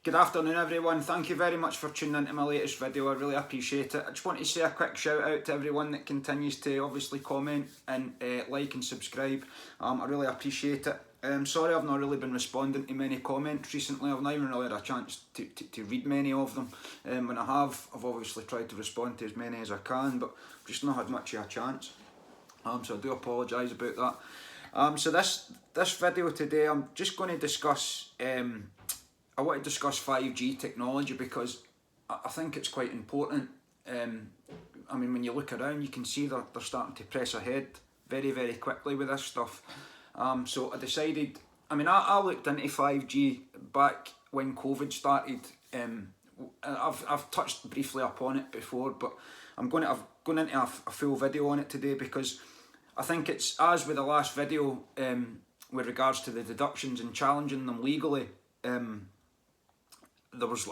Good afternoon everyone, thank you very much for tuning into my latest video, I really appreciate it. I just want to say a quick shout out to everyone that continues to obviously comment and like and subscribe. I really appreciate it. Sorry I've not really been responding to many comments recently, I've not even really had a chance to read many of them. When I have, I've obviously tried to respond to as many as I can, but I've just not had much of a chance. So I do apologise about that. So this video today, I'm just going to discuss I want to discuss 5G technology because I think it's quite important. I mean, when you look around, you can see they're starting to press ahead very, very quickly with this stuff. So I decided, I looked into 5G back when COVID started. I've touched briefly upon it before, but I've gone into a full video on it today because I think it's, as with the last video, with regards to the deductions and challenging them legally, there was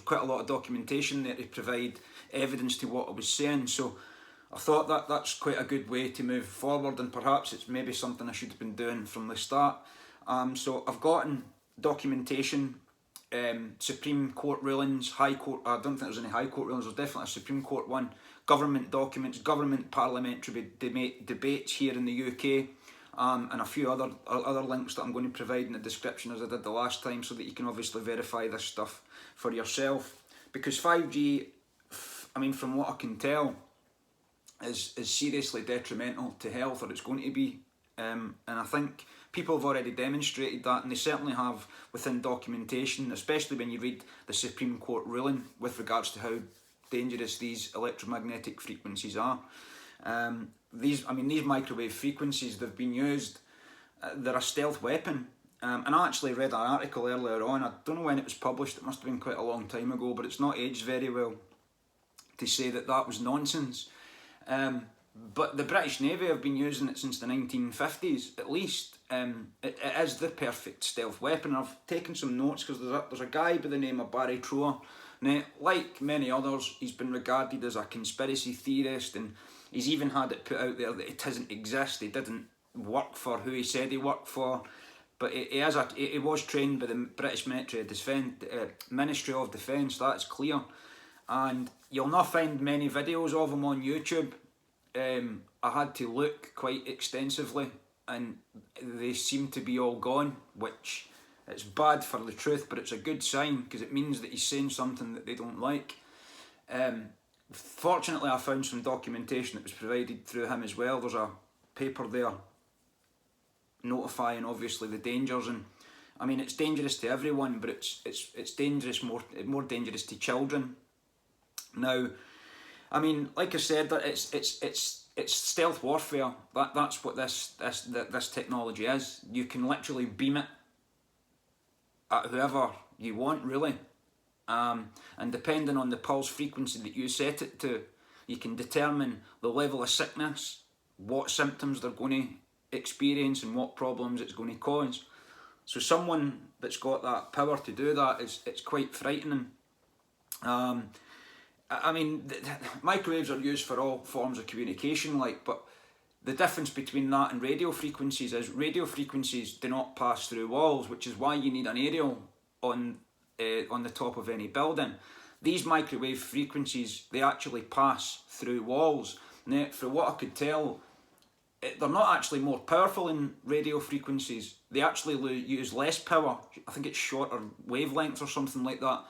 quite a lot of documentation there to provide evidence to what I was saying, so I thought that that's quite a good way to move forward, and perhaps it's maybe something I should have been doing from the start. So I've gotten documentation, Supreme Court rulings, High Court, I don't think there's any High Court rulings, there's definitely a Supreme Court one, government documents, government parliamentary debates here in the UK, and a few other links that I'm going to provide in the description as I did the last time, so that you can obviously verify this stuff for yourself. Because 5G, from what I can tell, is seriously detrimental to health, or it's going to be, and I think people have already demonstrated that, and they certainly have within documentation, especially when you read the Supreme Court ruling with regards to how dangerous these electromagnetic frequencies are. These microwave frequencies, they've been used, they're a stealth weapon. And I actually read an article earlier on, I don't know when it was published, it must have been quite a long time ago, but it's not aged very well to say that that was nonsense. But the British Navy have been using it since the 1950s, at least. It is the perfect stealth weapon. I've taken some notes because there's a guy by the name of Barry Trower. Now, like many others, he's been regarded as a conspiracy theorist, and he's even had it put out there that it doesn't exist, he didn't work for who he said he worked for. But he was trained by the British Ministry of Defence, that's clear. And you'll not find many videos of him on YouTube. I had to look quite extensively, and they seem to be all gone, which it's bad for the truth, but it's a good sign because it means that he's saying something that they don't like. Fortunately, I found some documentation that was provided through him as well. There's a paper there notifying obviously the dangers, and it's dangerous to everyone, but it's dangerous, more dangerous to children. Now, like I said, that it's stealth warfare. That's what this technology is. You can literally beam it at whoever you want, really. And depending on the pulse frequency that you set it to, you can determine the level of sickness, what symptoms they're going to experience, and what problems it's going to cause. So someone that's got that power to do that, it's quite frightening. Microwaves are used for all forms of communication, but the difference between that and radio frequencies is radio frequencies do not pass through walls, which is why you need an aerial on the top of any building. These microwave frequencies, they actually pass through walls. Now, from what I could tell, they're not actually more powerful in radio frequencies. They actually use less power. I think it's shorter wavelengths or something like that.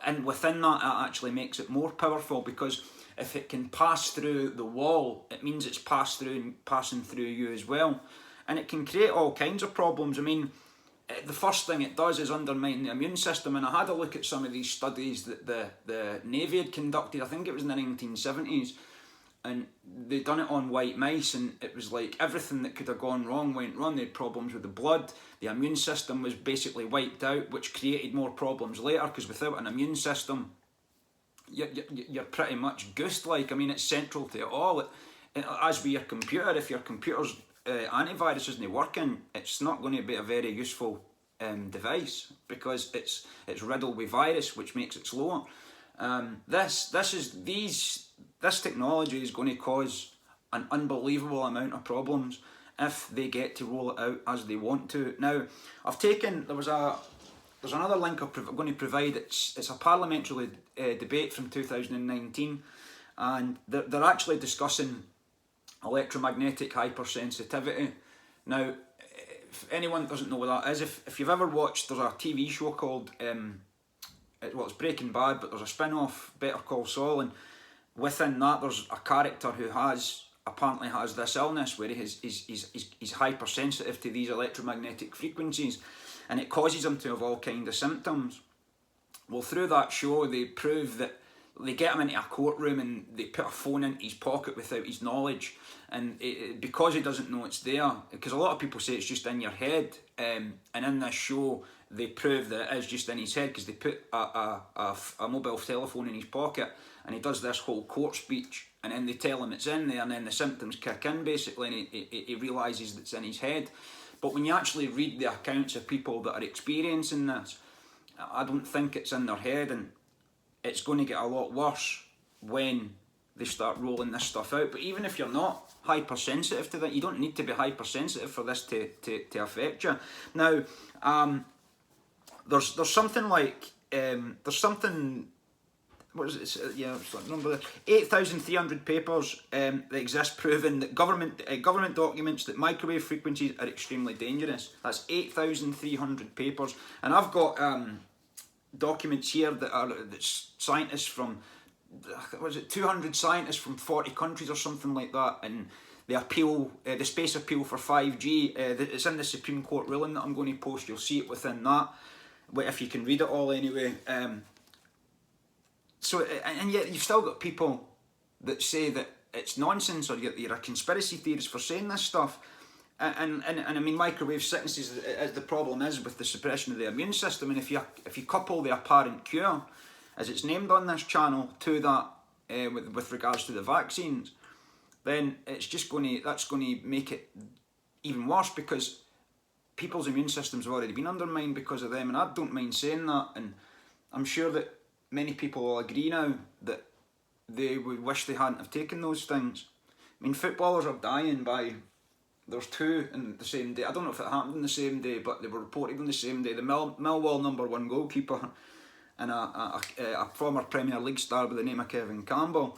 And within that, it actually makes it more powerful, because if it can pass through the wall, it means it's passing through you as well. And it can create all kinds of problems. The first thing it does is undermine the immune system, and I had a look at some of these studies that the Navy had conducted, I think it was in the 1970s, and they'd done it on white mice, and it was like everything that could have gone wrong went wrong. They had problems with the blood, the immune system was basically wiped out, which created more problems later, because without an immune system, you're pretty much goosed. It's central to it all. As with your computer, if your computer's antivirus isn't working, it's not going to be a very useful device, because it's riddled with virus, which makes it slower. This technology is going to cause an unbelievable amount of problems if they get to roll it out as they want to. Now, there was there's another link I'm going to provide. It's a parliamentary debate from 2019, and they're actually discussing electromagnetic hypersensitivity. Now, if anyone doesn't know what that is, if you've ever watched, there's a TV show called, it's Breaking Bad, but there's a spin-off, Better Call Saul, and within that there's a character who apparently has this illness where he's hypersensitive to these electromagnetic frequencies, and it causes him to have all kinds of symptoms. Well, through that show they prove that they get him into a courtroom and they put a phone into his pocket without his knowledge, and because he doesn't know it's there, because a lot of people say it's just in your head, and in this show they prove that it is just in his head, because they put a mobile telephone in his pocket and he does this whole court speech, and then they tell him it's in there, and then the symptoms kick in basically, and he realises that it's in his head. But when you actually read the accounts of people that are experiencing this, I don't think it's in their head, and it's going to get a lot worse when they start rolling this stuff out. But even if you're not hypersensitive to that, you don't need to be hypersensitive for this to affect you. Now, there's something like what is it? Yeah, number 8,300 papers that exist proving that government documents that microwave frequencies are extremely dangerous. That's 8,300 papers, and I've got documents here that scientists from, what is it, 200 scientists from 40 countries or something like that, and the space appeal for 5G. It's in the Supreme Court ruling that I'm going to post. You'll see it within that, if you can read it all anyway. So, and yet you've still got people that say that it's nonsense, or you're a conspiracy theorist for saying this stuff. And I mean, microwave sicknesses, as the problem is with the suppression of the immune system, and if you couple the apparent cure, as it's named on this channel, to that with regards to the vaccines, then that's going to make it even worse, because people's immune systems have already been undermined because of them, and I don't mind saying that, and I'm sure that many people will agree now that they would wish they hadn't have taken those things. I mean, footballers are dying by, there's two in the same day. I don't know if it happened on the same day, but they were reported on the same day. The Millwall #1 goalkeeper and a former Premier League star by the name of Kevin Campbell,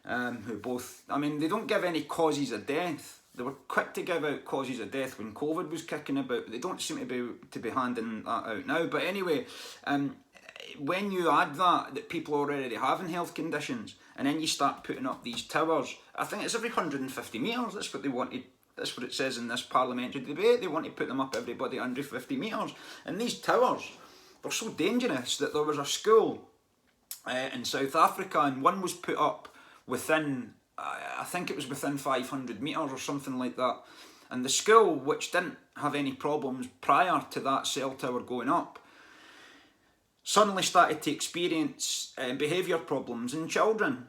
who both, I mean, they don't give any causes of death. They were quick to give out causes of death when COVID was kicking about, but they don't seem to be handing that out now. But anyway, when you add that people are already having health conditions, and then you start putting up these towers, I think it's every 150 metres, that's what they wanted. That's what it says in this parliamentary debate. They want to put them up everybody 150 metres. And these towers, they're so dangerous that there was a school in South Africa, and one was put up within, I think it was within 500 metres or something like that. And the school, which didn't have any problems prior to that cell tower going up, suddenly started to experience behaviour problems in children.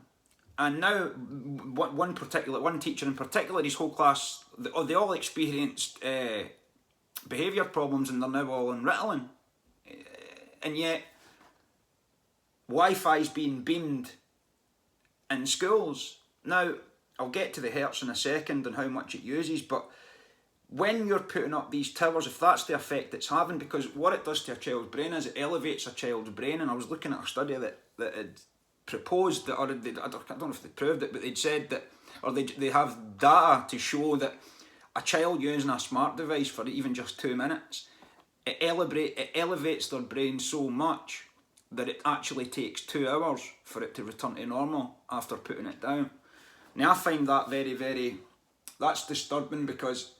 And now, one teacher in particular, his whole class, they all experienced behaviour problems, and they're now all on Ritalin. And yet, Wi-Fi's being beamed in schools. Now, I'll get to the hertz in a second and how much it uses, but when you're putting up these towers, if that's the effect it's having, because what it does to a child's brain is it elevates a child's brain, and I was looking at a study that had proposed that, or I don't know if they proved it, but they'd said that, or they have data to show that a child using a smart device for even just 2 minutes, it elevates their brain so much that it actually takes 2 hours for it to return to normal after putting it down. Now I find that very, very, that's disturbing, because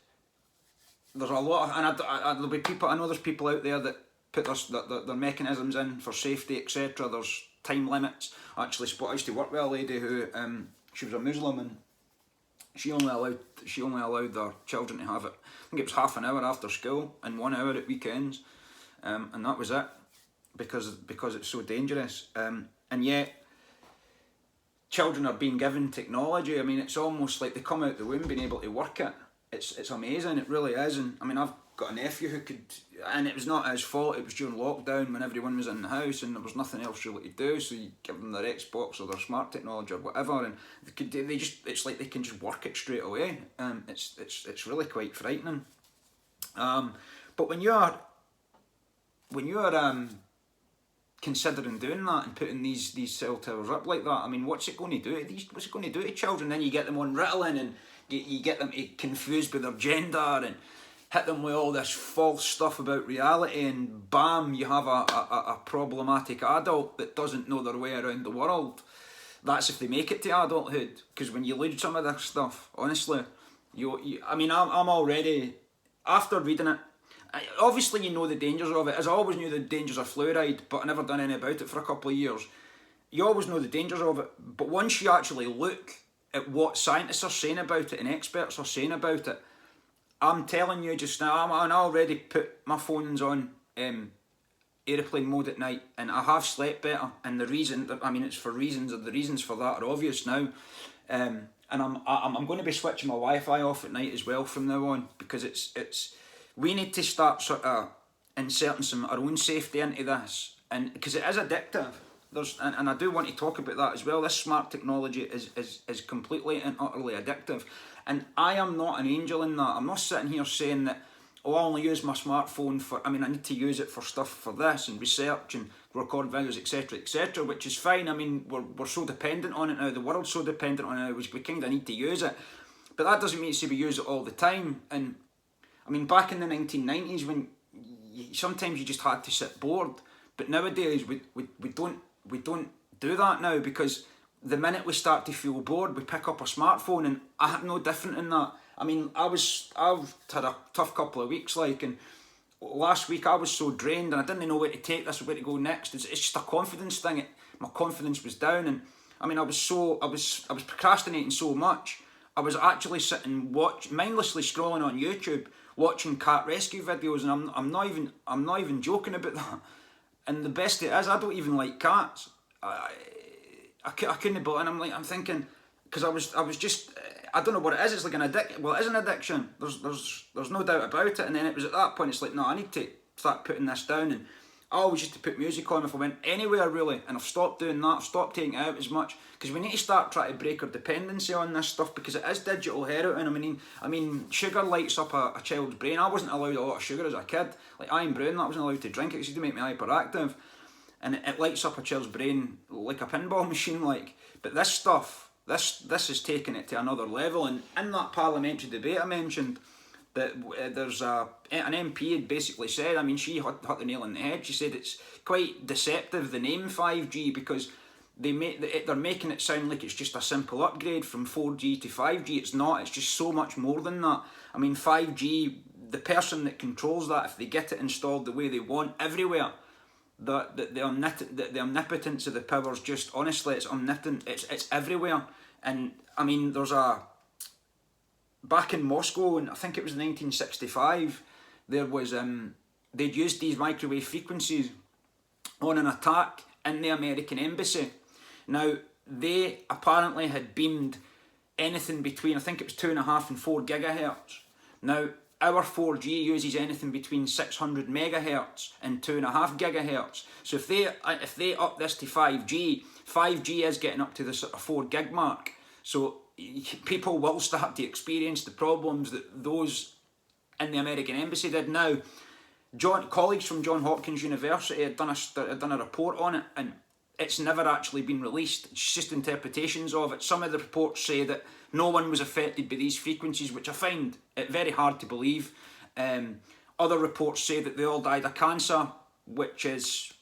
there's a lot of, and there'll be people, I know there's people out there that put their mechanisms in for safety, etc. There's time limits. I used to work with a lady who, she was a Muslim, and she only allowed their children to have it, I think it was half an hour after school and 1 hour at weekends, and that was it, because it's so dangerous. And yet children are being given technology. I mean, it's almost like they come out the womb being able to work it. It's amazing, it really is. And I mean, I've got a nephew who could, and it was not his fault, it was during lockdown when everyone was in the house and there was nothing else really to do, so you give them their Xbox or their smart technology or whatever, and it's like they can just work it straight away. It's really quite frightening. But when you're when you're considering doing that and putting these cell towers up like that, I mean, what's it going to do to these? What's it going to do to children? Then you get them on Ritalin, and you get them confused with their gender, and hit them with all this false stuff about reality, and bam, you have a problematic adult that doesn't know their way around the world. That's if they make it to adulthood, because when you read some of this stuff, honestly, I mean, I'm already, after reading it, obviously you know the dangers of it, as I always knew the dangers of fluoride, but I never done anything about it for a couple of years. You always know the dangers of it, but once you actually look at what scientists are saying about it and experts are saying about it, I'm telling you just now, I already put my phones on airplane mode at night, and I have slept better, and the reason, I mean, it's for reasons, and the reasons for that are obvious now, and I'm going to be switching my Wi-Fi off at night as well from now on, because it's we need to start sort of inserting our own safety into this, and because it is addictive. And I do want to talk about that as well. This smart technology is completely and utterly addictive, and I am not an angel in that. I'm not sitting here saying that, oh, I only use my smartphone for, I mean, I need to use it for stuff for this and research and record videos, etc., which is fine. I mean, we're so dependent on it now. The world's so dependent on it now, we kind of need to use it. But that doesn't mean we use it all the time. And I mean, back in the 1990s, when sometimes you just had to sit bored. But nowadays, we don't do that now, because the minute we start to feel bored, we pick up a smartphone, and I'm no different in that. I mean, I've had a tough couple of weeks, like, and last week I was so drained, and I didn't know where to take this or where to go next. It's just a confidence thing. My confidence was down, and I mean, I was procrastinating so much. I was actually sitting mindlessly scrolling on YouTube, watching cat rescue videos, and I'm not even joking about that. And the best it is, I don't even like cats. I couldn't believe, and I'm thinking, because I was just, I don't know what it is. It's like an addiction. Well, it is an addiction. There's no doubt about it. And then it was at that point, it's like, no, I need to start putting this down. And I always used to put music on if I went anywhere, really. And I've stopped doing that. I've stopped taking it out as much, because we need to start trying to break our dependency on this stuff, because it is digital heroin. I mean, sugar lights up a child's brain. I wasn't allowed a lot of sugar as a kid. Like Iron Brown, I wasn't allowed to drink it because it used to make me hyperactive. And it lights up a child's brain like a pinball machine, like. But this stuff, this is taking it to another level. And in that parliamentary debate I mentioned, that there's an MP had basically said, I mean, she hit the nail on the head. She said it's quite deceptive, the name 5G, because they're making it sound like it's just a simple upgrade from 4G to 5G. It's not. It's just so much more than that. I mean, 5G, the person that controls that, if they get it installed the way they want everywhere, the omnipotence of the powers, just honestly, it's omnipotent. It's everywhere. And I mean, there's back in Moscow, and I think it was 1965, there was they'd used these microwave frequencies on an attack in the American embassy. Now, they apparently had beamed anything between, I think it was 2.5 and 4 gigahertz. Now, our 4G uses anything between 600 megahertz and 2.5 gigahertz. So if they up this to 5G, 5G is getting up to the sort of 4 gig mark. So people will start to experience the problems that those in the American embassy did. Now, colleagues from Johns Hopkins University had done a report on it, and it's never actually been released. It's just interpretations of it. Some of the reports say that no one was affected by these frequencies, which I find it very hard to believe. Other reports say that they all died of cancer, which is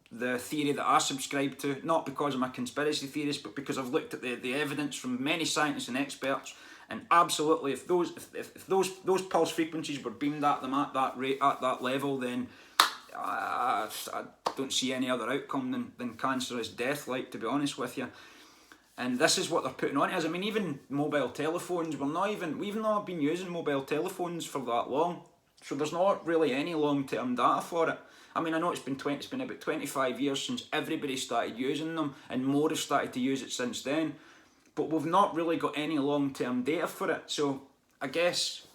the theory that I subscribe to, not because I'm a conspiracy theorist, but because I've looked at the evidence from many scientists and experts, and absolutely, if those pulse frequencies were beamed at them at that rate, at that level, then I don't see any other outcome than cancerous death, like, to be honest with you. And this is what they're putting on us. I mean, even mobile telephones, we've not been using mobile telephones for that long, so there's not really any long-term data for it. I mean, I know it's been about 25 years since everybody started using them, and more have started to use it since then, but we've not really got any long-term data for it. So I guess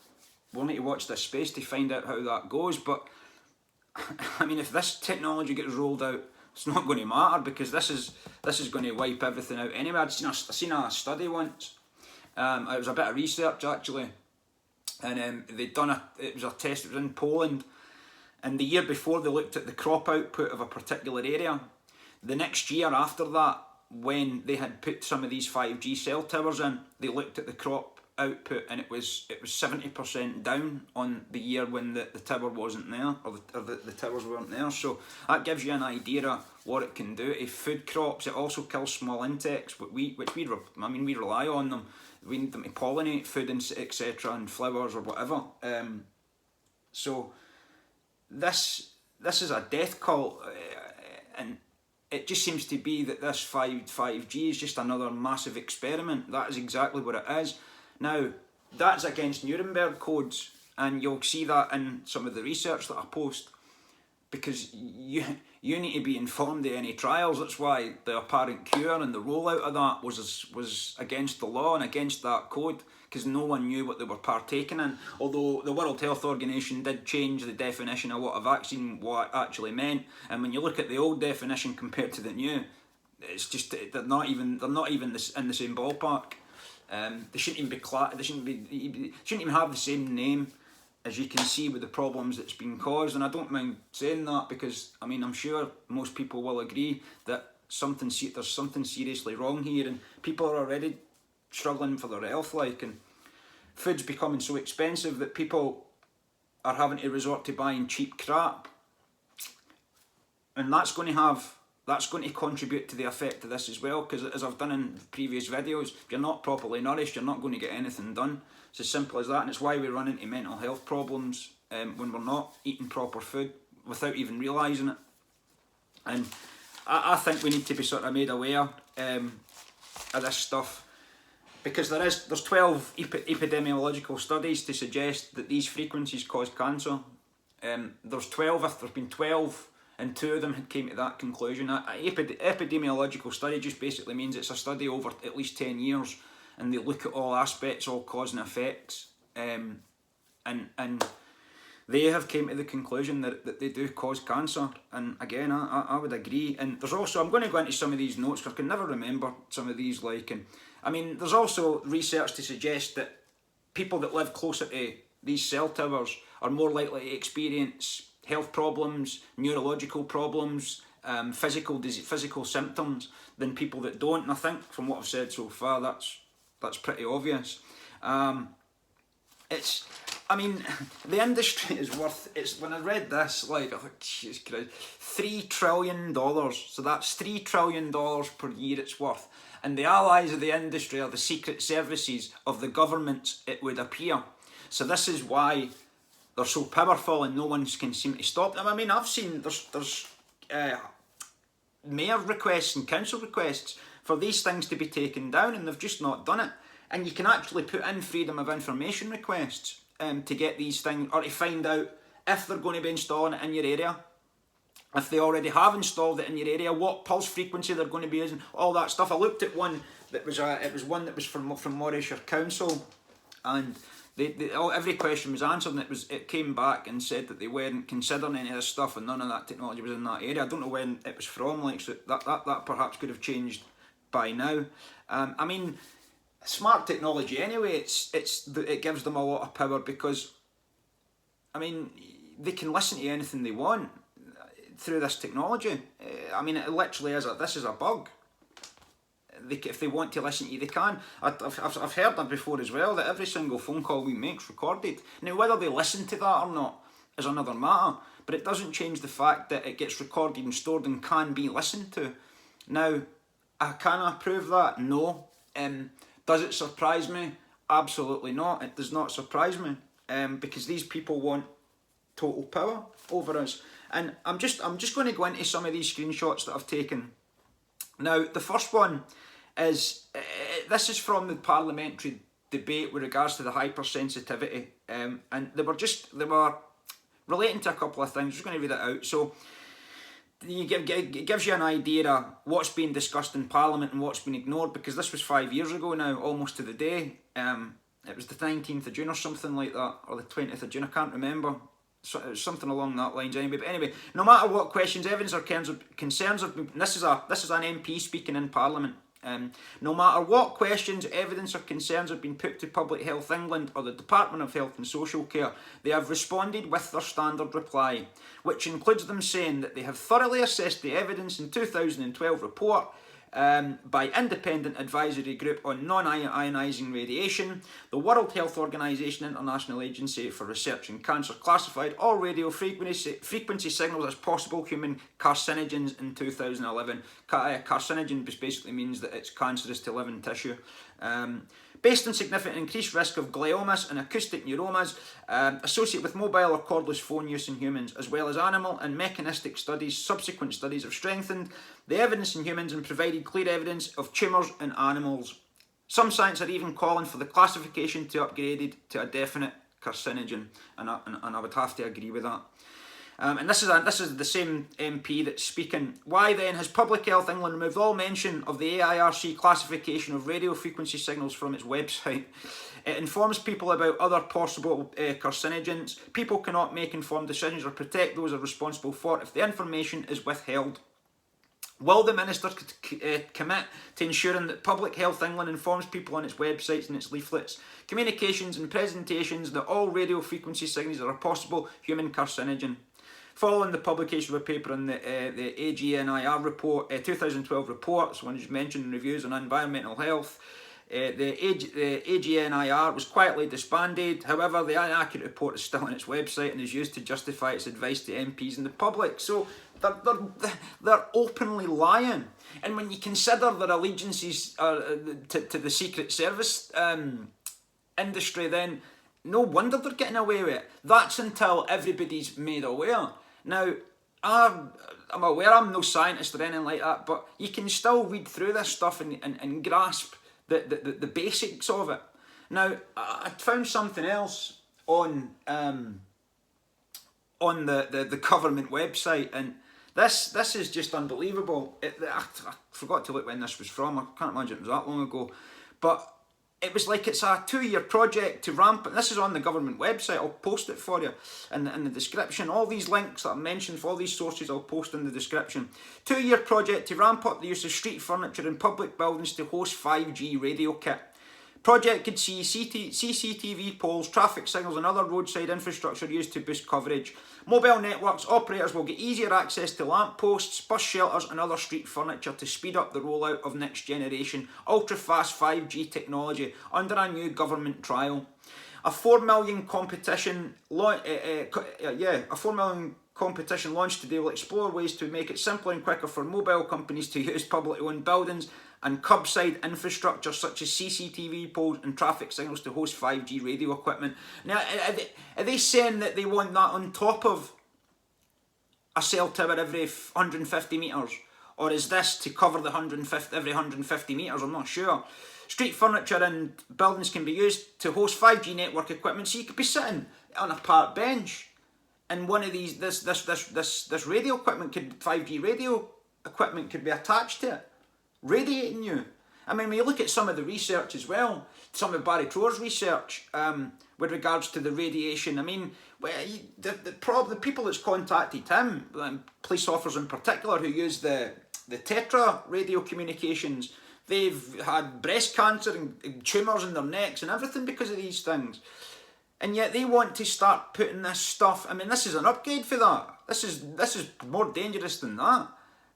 we'll need to watch this space to find out how that goes. But I mean, if this technology gets rolled out, it's not going to matter, because this is going to wipe everything out anyway. I'd seen a study once. It was a bit of research actually, and it was a test. It was in Poland, and the year before they looked at the crop output of a particular area. The next year after that, when they had put some of these 5G cell towers in, they looked at the crop output, and it was 70% down on the year when the tower wasn't there, or the towers weren't there. So that gives you an idea of what it can do to food crops. It also kills small insects, but we rely on them. We need them to pollinate food, and etc., and flowers or whatever. So this is a death cult, and it just seems to be that this 5G is just another massive experiment. That is exactly what it is. Now, that's against Nuremberg codes, and you'll see that in some of the research that I post, because you need to be informed of any trials. That's why the apparent cure and the rollout of that was against the law and against that code, because no one knew what they were partaking in. Although the World Health Organization did change the definition of what a vaccine what it actually meant, and when you look at the old definition compared to the new, it's just they're not even in the same ballpark. They shouldn't even be they shouldn't even have the same name, as you can see with the problems that's been caused. And I don't mind saying that, because I mean, I'm sure most people will agree that there's something seriously wrong here, and people are already struggling for their health, and food's becoming so expensive that people are having to resort to buying cheap crap, and that's going to contribute to the effect of this as well, because as I've done in previous videos, if you're not properly nourished, you're not going to get anything done. It's as simple as that, and it's why we run into mental health problems when we're not eating proper food without even realising it. And I think we need to be sort of made aware of this stuff, because there's 12 epidemiological studies to suggest that these frequencies cause cancer. There's been 12, and 2 of them had came to that conclusion. An epidemiological study just basically means it's a study over at least 10 years, and they look at all aspects, all cause and effects, and they have came to the conclusion that they do cause cancer. And again, I would agree. And there's also, I'm going to go into some of these notes because I can never remember some of these, and I mean, there's also research to suggest that people that live closer to these cell towers are more likely to experience health problems, neurological problems, physical symptoms than people that don't. And I think from what I've said so far, that's pretty obvious. The industry is worth, when I read this, I thought, Jesus Christ, $3 trillion. So that's $3 trillion per year it's worth. And the allies of the industry are the secret services of the governments, it would appear. So this is why they're so powerful, and no one can seem to stop them. I mean, I've seen there's mayor requests and council requests for these things to be taken down, and they've just not done it. And you can actually put in freedom of information requests to get these things, or to find out if they're going to be installing it in your area. If they already have installed it in your area, what pulse frequency they're going to be using, all that stuff. I looked at one that was from Morayshire Council, and every question was answered, and it came back and said that they weren't considering any of this stuff, and none of that technology was in that area. I don't know when it was from, so that perhaps could have changed by now. I mean, smart technology anyway. It gives them a lot of power, because I mean, they can listen to anything they want through this technology. I mean, it literally is this is a bug. If they want to listen to you, they can. I've heard that before as well, that every single phone call we make is recorded. Now, whether they listen to that or not is another matter, but it doesn't change the fact that it gets recorded and stored and can be listened to. Now, can I prove that? No. Does it surprise me? Absolutely not. It does not surprise me, because these people want total power over us. And I'm just going to go into some of these screenshots that I've taken. Now, the first one is, this is from the Parliamentary debate with regards to the hypersensitivity, and they were relating to a couple of things. I'm just going to read it out. So it gives you an idea of what's being discussed in Parliament and what's been ignored, because this was 5 years ago now, almost to the day. It was the 19th of June or something like that, or the 20th of June, I can't remember. So it was something along that lines anyway. But anyway, no matter what questions, evidence or concerns have been, this is an MP speaking in Parliament, No matter what questions, evidence or concerns have been put to Public Health England or the Department of Health and Social Care, they have responded with their standard reply, which includes them saying that they have thoroughly assessed the evidence in 2012 report by Independent Advisory Group on Non-Ionising Radiation. The World Health Organization International Agency for Research in Cancer classified all radio frequency signals as possible human carcinogens in 2011. Carcinogen basically means that it's cancerous to living tissue. Based on significant increased risk of gliomas and acoustic neuromas associated with mobile or cordless phone use in humans, as well as animal and mechanistic studies. Subsequent studies have strengthened the evidence in humans and provided clear evidence of tumours in animals. Some scientists are even calling for the classification to upgraded to a definite carcinogen, and I would have to agree with that. And this is the same MP that's speaking. Why then has Public Health England removed all mention of the AIRC classification of radio frequency signals from its website? It informs people about other possible carcinogens. People cannot make informed decisions or protect those are responsible for it if the information is withheld. Will the Minister commit to ensuring that Public Health England informs people on its websites and its leaflets, communications and presentations that all radio frequency signals are a possible human carcinogen? Following the publication of a paper on the AGNIR report, 2012 report, so one just mentioned reviews on environmental health, the AGNIR was quietly disbanded. However, the inaccurate report is still on its website and is used to justify its advice to MPs and the public. So they're openly lying. And when you consider their allegiances to the Secret Service industry, then no wonder they're getting away with it. That's until everybody's made aware. Now, I'm aware I'm no scientist or anything like that, but you can still read through this stuff and grasp the basics of it. Now, I found something else on the government website, and this is just unbelievable. I forgot to look when this was from. I can't imagine it was that long ago, but it was like it's a 2-year project to ramp, and this is on the government website. I'll post it for you in the description. All these links that I mentioned for all these sources I'll post in the description. 2-year project to ramp up the use of street furniture in public buildings to host 5G radio kit. Project could see CCTV poles, traffic signals and other roadside infrastructure used to boost coverage. Mobile networks operators will get easier access to lampposts, bus shelters and other street furniture to speed up the rollout of next generation ultra-fast 5G technology under a new government trial. A $4 million competition launched today will explore ways to make it simpler and quicker for mobile companies to use publicly owned buildings and curbside infrastructure such as CCTV poles and traffic signals to host 5G radio equipment. Now, are they saying that they want that on top of a cell tower every 150 metres? Or is this to cover the every 150 metres? I'm not sure. Street furniture and buildings can be used to host 5G network equipment, so you could be sitting on a park bench and one of these, this radio equipment 5G radio equipment could be attached to it, radiating you. I mean, when you look at some of the research as well, some of Barry Troer's research with regards to the radiation, I mean, the people that's contacted him, police officers in particular who use the Tetra radio communications, they've had breast cancer and tumours in their necks and everything because of these things. And yet they want to start putting this stuff, I mean, this is an upgrade for that. This is more dangerous than that.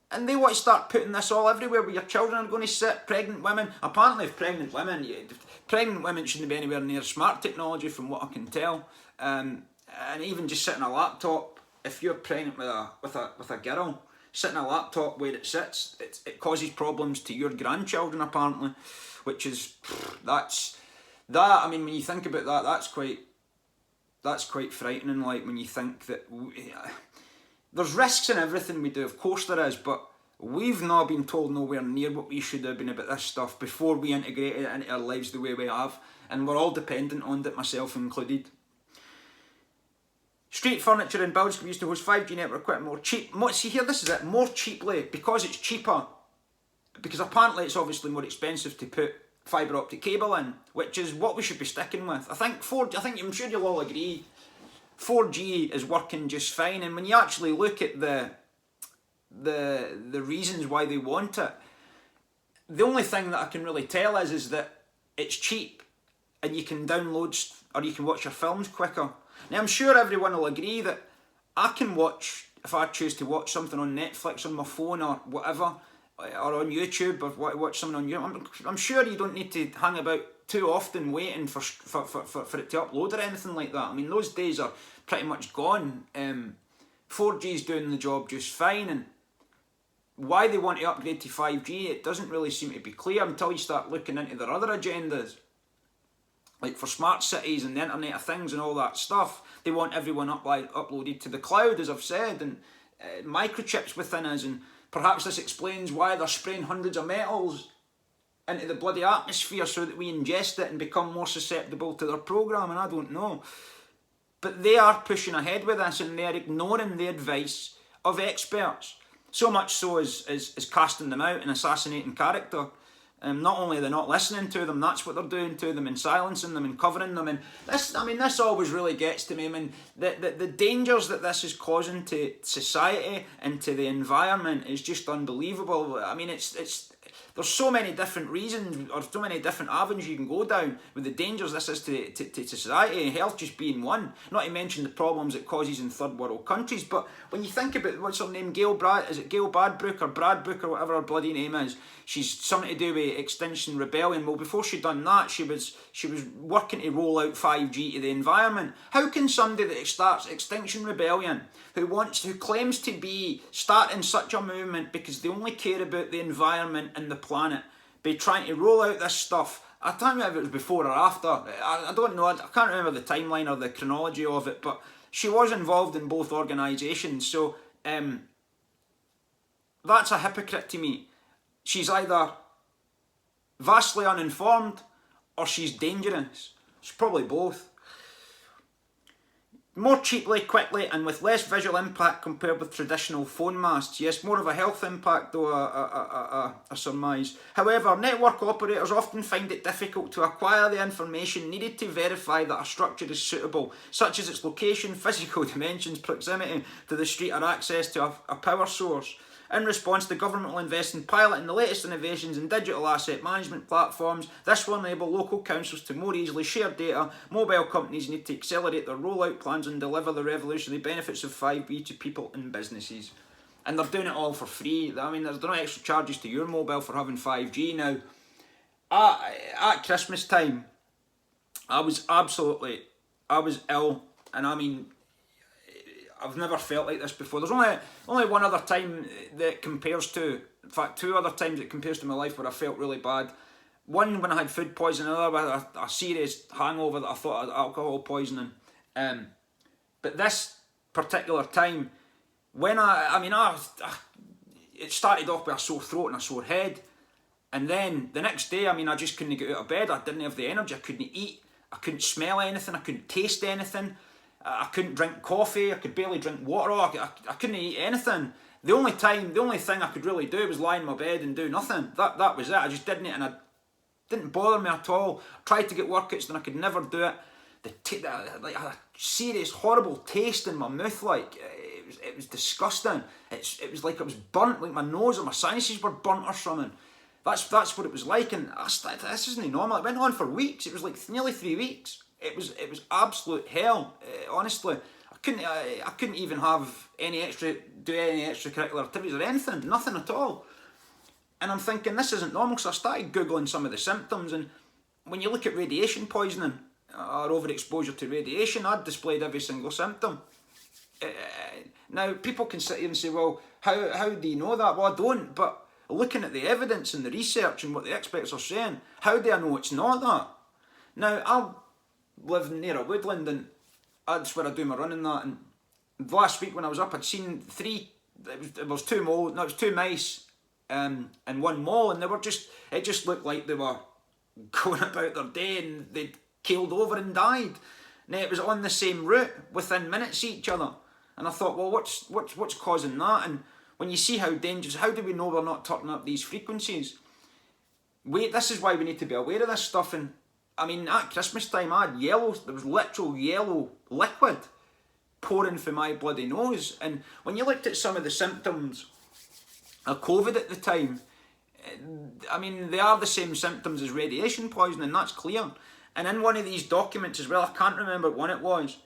And they want to start putting this all everywhere where your children are going to sit, pregnant women. Apparently, if pregnant women shouldn't be anywhere near smart technology from what I can tell. And even just sitting a laptop, if you're pregnant with a girl, sitting a laptop where it sits, it causes problems to your grandchildren apparently, which is, I mean, when you think about that, that's quite frightening, like when you think that there's risks in everything we do, of course there is, but we've not been told nowhere near what we should have been about this stuff before we integrated it into our lives the way we have, and we're all dependent on it, myself included. Street furniture and buildings can be used to host 5G network equipment more cheap. See here, this is it, more cheaply, because it's cheaper, because apparently it's obviously more expensive to put fibre optic cable in, which is what we should be sticking with. I'm sure you'll all agree, 4G is working just fine, and when you actually look at the reasons why they want it, the only thing that I can really tell is that it's cheap and you can download or you can watch your films quicker. Now, I'm sure everyone will agree that I can watch, if I choose to watch something on Netflix on my phone or whatever, or on YouTube, or watch something on YouTube. I'm sure you don't need to hang about too often waiting for it to upload or anything like that. I mean, those days are pretty much gone. 4G's doing the job just fine, and why they want to upgrade to 5G, it doesn't really seem to be clear until you start looking into their other agendas. Like for smart cities and the Internet of Things and all that stuff, they want everyone uploaded to the cloud, as I've said, and microchips within us, and perhaps this explains why they're spraying hundreds of metals into the bloody atmosphere so that we ingest it and become more susceptible to their programming. I don't know. But they are pushing ahead with this, and they're ignoring the advice of experts. So much so as casting them out and assassinating character. Not only are they not listening to them, that's what they're doing to them, and silencing them and covering them. And this always really gets to me. I mean, the dangers that this is causing to society and to the environment is just unbelievable. I mean, there's so many different reasons or so many different avenues you can go down with the dangers this is to society, health just being one. Not to mention the problems it causes in third world countries. But when you think about, what's her name, Gail Bradbrook or Bradbrook or whatever her bloody name is, she's something to do with Extinction Rebellion. Well, before she'd done that, she was working to roll out 5G to the environment. How can somebody that starts Extinction Rebellion, who claims to be starting such a movement because they only care about the environment and the planet, be trying to roll out this stuff? I don't know if it was before or after. I don't know. I can't remember the timeline or the chronology of it, but she was involved in both organisations. So that's a hypocrite to me. She's either vastly uninformed or she's dangerous. It's probably both. More cheaply, quickly, and with less visual impact compared with traditional phone masts. Yes, more of a health impact though, I surmise. However, network operators often find it difficult to acquire the information needed to verify that a structure is suitable, such as its location, physical dimensions, proximity to the street, or access to a power source. In response, the government will invest in piloting the latest innovations in digital asset management platforms. This will enable local councils to more easily share data. Mobile companies need to accelerate their rollout plans and deliver the revolutionary benefits of 5G to people and businesses. And they're doing it all for free. I mean, there's no extra charges to your mobile for having 5G now. At Christmas time, I was ill, and I mean, I've never felt like this before. There's only one other time that compares to, in fact, two other times it compares to my life where I felt really bad. One when I had food poisoning, another with a serious hangover that I thought I had alcohol poisoning. But this particular time, when it started off with a sore throat and a sore head, and then the next day, I just couldn't get out of bed. I didn't have the energy. I couldn't eat. I couldn't smell anything. I couldn't taste anything. I couldn't drink coffee. I could barely drink water. I couldn't eat anything. The only thing I could really do was lie in my bed and do nothing. That was it. I just didn't, and it didn't bother me at all. I tried to get workouts, and I could never do it. Like a serious, horrible taste in my mouth. Like it was disgusting. It was like it was burnt. Like my nose or my sinuses were burnt or something. That's what it was like. And this isn't normal. It went on for weeks. It was like nearly 3 weeks. It was absolute hell. Honestly, I couldn't even have do any extracurricular activities or anything. Nothing at all. And I'm thinking this isn't normal. So I started googling some of the symptoms, and when you look at radiation poisoning or overexposure to radiation, I'd displayed every single symptom. Now people can sit here and say, well, how do you know that? Well, I don't. But looking at the evidence and the research and what the experts are saying, how do I know it's not that? Now I live near a woodland, and that's where I do my running. That, and last week when I was up, I'd seen it was two mice and one mole, and it just looked like they were going about their day and they'd keeled over and died. Now it was on the same route within minutes of each other, and I thought, well, what's causing that? And when you see how dangerous, how do we know we're not turning up these frequencies? This is why we need to be aware of this stuff. And at Christmas time, I had there was literal yellow liquid pouring from my bloody nose. And when you looked at some of the symptoms of COVID at the time, I mean, they are the same symptoms as radiation poisoning, that's clear. And in one of these documents as well, I can't remember what one it was,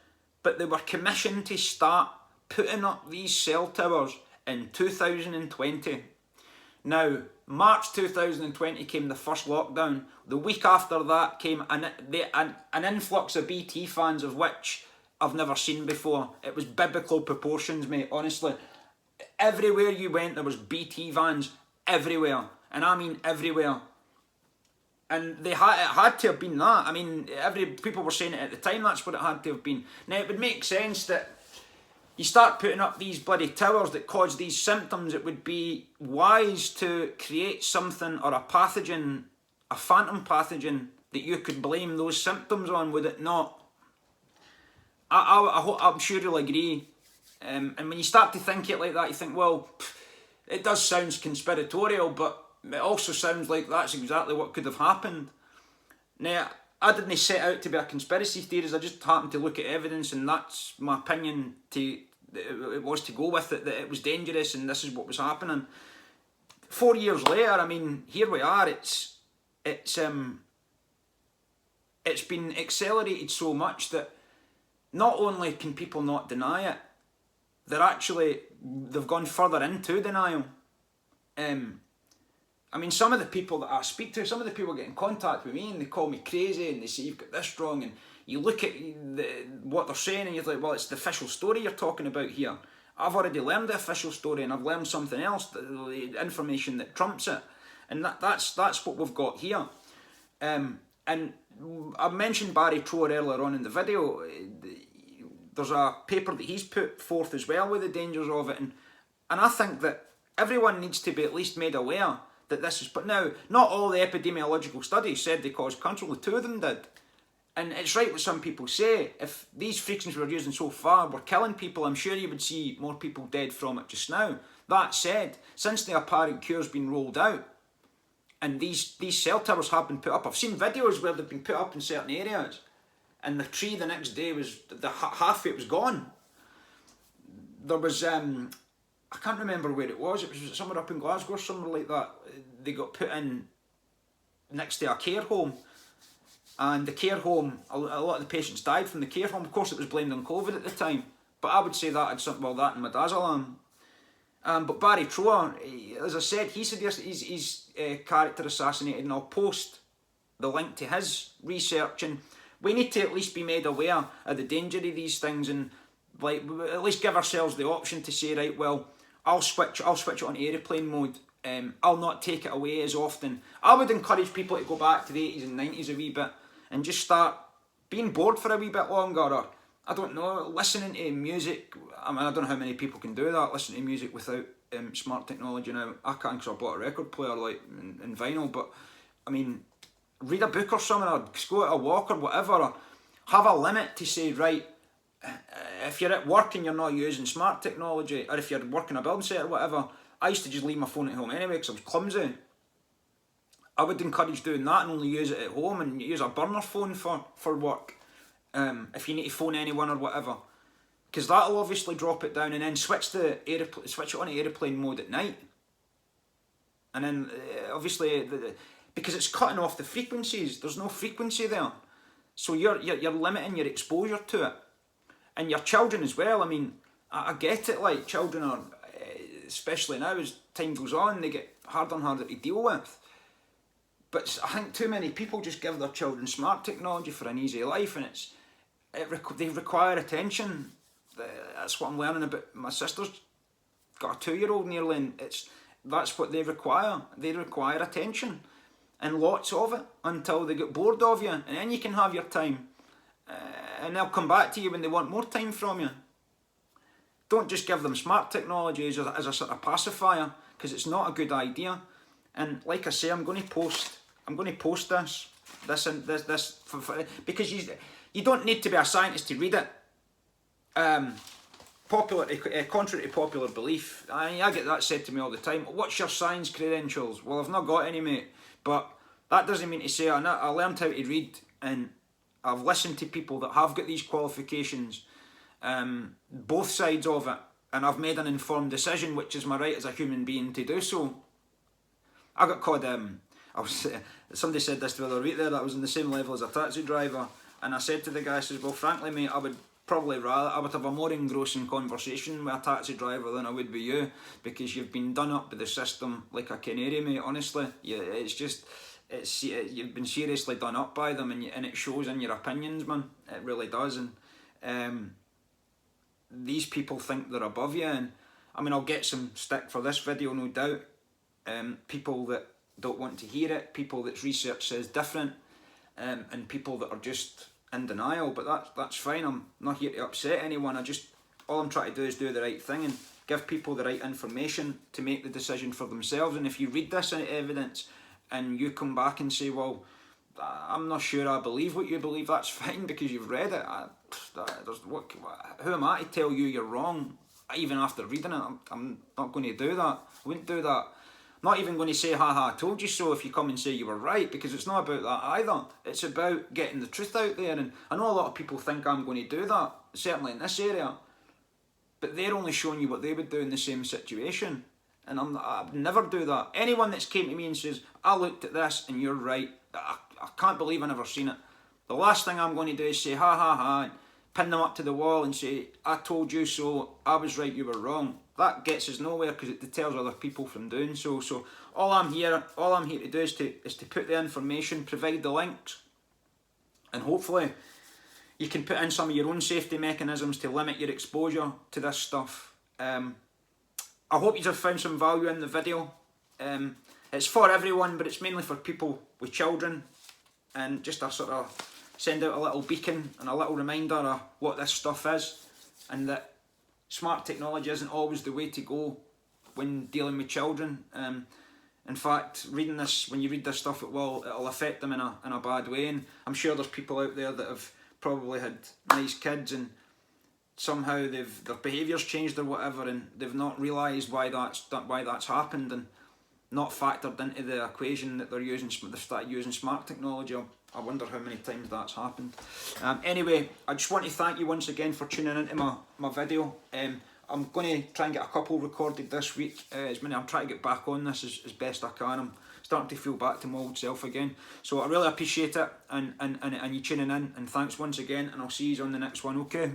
but they were commissioned to start putting up these cell towers in 2020. Now, March 2020 came the first lockdown. The week after that came an influx of BT fans, of which I've never seen before. It was biblical proportions, mate, honestly. Everywhere you went, there was BT vans, everywhere. And I mean everywhere. And it had to have been that. I mean, people were saying it at the time, that's what it had to have been. Now, it would make sense that you start putting up these bloody towers that cause these symptoms. It would be wise to create something, or a pathogen, a phantom pathogen, that you could blame those symptoms on, would it not? I'm sure you'll agree. And when you start to think it like that, you think, well, it does sound conspiratorial, but it also sounds like that's exactly what could have happened. Now, I didn't set out to be a conspiracy theorist, I just happened to look at evidence, and that's my opinion. It was to go with it, that it was dangerous and this is what was happening. 4 years later, I mean, here we are. It's been accelerated so much that not only can people not deny it, they've gone further into denial. I mean, some of the people that I speak to, some of the people get in contact with me and they call me crazy and they say you've got this wrong, and you look at what they're saying and you're like, well, it's the official story you're talking about here. I've already learned the official story and I've learned something else, the information that trumps it. And that's what we've got here. And I mentioned Barry Trower earlier on in the video. There's a paper that he's put forth as well with the dangers of it. And I think that everyone needs to be at least made aware that this is... But now, not all the epidemiological studies said they caused cancer, only 2 of them did. And it's right what some people say. If these frequencies we're using so far were killing people, I'm sure you would see more people dead from it just now. That said, since the apparent cure's been rolled out, and these cell towers have been put up, I've seen videos where they've been put up in certain areas, and the tree the next day was, half of it was gone. There was, I can't remember where it was somewhere up in Glasgow or somewhere like that. They got put in next to a care home. And the care home, a lot of the patients died from the care home. Of course, it was blamed on COVID at the time. But I would say that had something, well, that and midazolam. But Barry Trower, as I said, he suggested his character assassinated, and I'll post the link to his research. And we need to at least be made aware of the danger of these things, and like at least give ourselves the option to say, right, well, I'll switch it on aeroplane mode. I'll not take it away as often. I would encourage people to go back to the 80s and 90s a wee bit and just start being bored for a wee bit longer, or, I don't know, listening to music. I mean, I don't know how many people can do that, listen to music without smart technology now. I can't, because I bought a record player like in vinyl, but I mean, read a book or something, or go out a walk or whatever, or have a limit to say, right, if you're at work and you're not using smart technology, or if you're working a building site or whatever, I used to just leave my phone at home anyway because I was clumsy. I would encourage doing that and only use it at home, and use a burner phone for work, if you need to phone anyone or whatever, because that'll obviously drop it down, and then switch it on aeroplane mode at night, and then obviously because it's cutting off the frequencies, there's no frequency there, so you're limiting your exposure to it, and your children as well. I mean, I get it, like, children are, especially now as time goes on, they get harder and harder to deal with. But I think too many people just give their children smart technology for an easy life, and they require attention. That's what I'm learning about. My sister's got a 2-year-old nearly, and that's what they require. They require attention, and lots of it, until they get bored of you, and then you can have your time, and they'll come back to you when they want more time from you. Don't just give them smart technology as a sort of pacifier, because it's not a good idea. And like I say, I'm going to post this because you don't need to be a scientist to read it. Contrary to popular belief, I get that said to me all the time. What's your science credentials? Well, I've not got any, mate. But that doesn't mean to say I learned how to read, and I've listened to people that have got these qualifications, both sides of it, and I've made an informed decision, which is my right as a human being to do so. I got called, I was, somebody said this the other week there, that I was on the same level as a taxi driver, and I said to the guy, I says, well, frankly, mate, I would have a more engrossing conversation with a taxi driver than I would with you, because you've been done up with the system like a canary, mate, honestly. You've been seriously done up by them, and it shows in your opinions, man. It really does. And these people think they're above you, and I mean, I'll get some stick for this video, no doubt. People that don't want to hear it, people that research says different, and people that are just in denial. But that's fine. I'm not here to upset anyone. All I'm trying to do is do the right thing and give people the right information to make the decision for themselves. And if you read this evidence and you come back and say, well, I'm not sure I believe what you believe, that's fine, because you've read it. Who am I to tell you you're wrong, even after reading it? I'm not going to do that. I wouldn't do that. I'm not even going to say, haha, I told you so, if you come and say you were right, because it's not about that either. It's about getting the truth out there. And I know a lot of people think I'm going to do that, certainly in this area, but they're only showing you what they would do in the same situation. And I'd never do that. Anyone that's came to me and says, I looked at this and you're right, I can't believe I never seen it. The last thing I'm going to do is say, ha ha ha, and pin them up to the wall and say, I told you so, I was right, you were wrong. That gets us nowhere, because it deters other people from doing so. So all I'm here to do is to put the information, provide the links, and hopefully you can put in some of your own safety mechanisms to limit your exposure to this stuff. I hope you have found some value in the video. It's for everyone, but it's mainly for people with children, and just a sort of send out a little beacon and a little reminder of what this stuff is, and that smart technology isn't always the way to go when dealing with children. In fact, reading this, when you read this stuff, it'll affect them in a bad way. And I'm sure there's people out there that have probably had nice kids, and somehow their behaviour's changed or whatever, and they've not realised why that's happened, and not factored into the equation that they've started using smart technology. I wonder how many times that's happened. Anyway, I just want to thank you once again for tuning into my video. I'm going to try and get a couple recorded this week. I'm trying to get back on this as best I can. I'm starting to feel back to my old self again. So I really appreciate it, and you tuning in, and thanks once again, and I'll see you on the next one, okay?